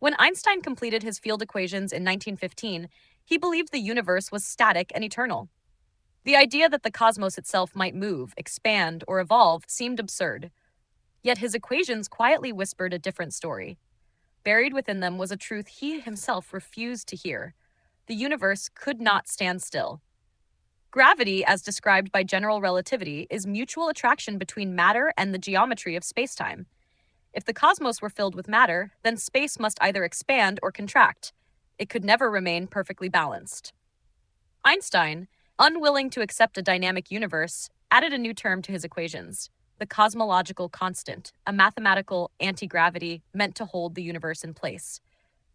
When Einstein completed his field equations in 1915, he believed the universe was static and eternal. The idea that the cosmos itself might move, expand, or evolve seemed absurd. Yet his equations quietly whispered a different story. Buried within them was a truth he himself refused to hear. The universe could not stand still. Gravity, as described by general relativity, is mutual attraction between matter and the geometry of spacetime. If the cosmos were filled with matter, then space must either expand or contract. It could never remain perfectly balanced. Einstein, unwilling to accept a dynamic universe, added a new term to his equations: the cosmological constant, a mathematical anti-gravity meant to hold the universe in place.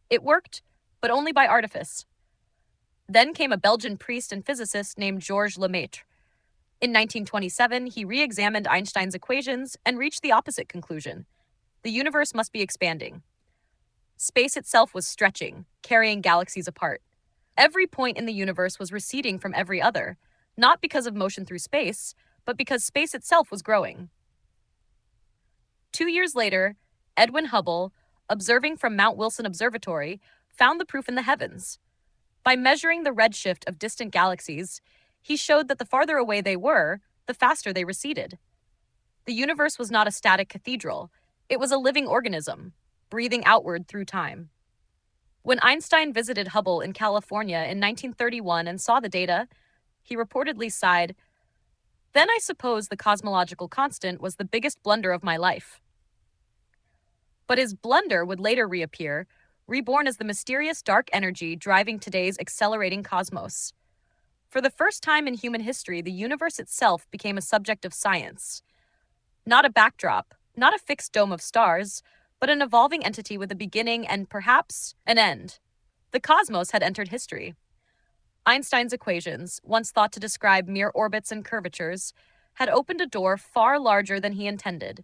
It worked, but only by artifice. Then came a Belgian priest and physicist named Georges Lemaitre. In 1927, he re-examined Einstein's equations and reached the opposite conclusion: the universe must be expanding. Space itself was stretching, carrying galaxies apart. Every point in the universe was receding from every other, not because of motion through space, but because space itself was growing. 2 years later, Edwin Hubble, observing from Mount Wilson Observatory, found the proof in the heavens. By measuring the redshift of distant galaxies, he showed that the farther away they were, the faster they receded. The universe was not a static cathedral, it was a living organism, breathing outward through time. When Einstein visited Hubble in California in 1931 and saw the data, he reportedly sighed, "Then I suppose the cosmological constant was the biggest blunder of my life." But his blunder would later reappear, reborn as the mysterious dark energy driving today's accelerating cosmos. For the first time in human history, the universe itself became a subject of science. Not a backdrop, not a fixed dome of stars, but an evolving entity with a beginning and perhaps an end. The cosmos had entered history. Einstein's equations, once thought to describe mere orbits and curvatures, had opened a door far larger than he intended.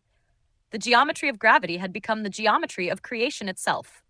The geometry of gravity had become the geometry of creation itself.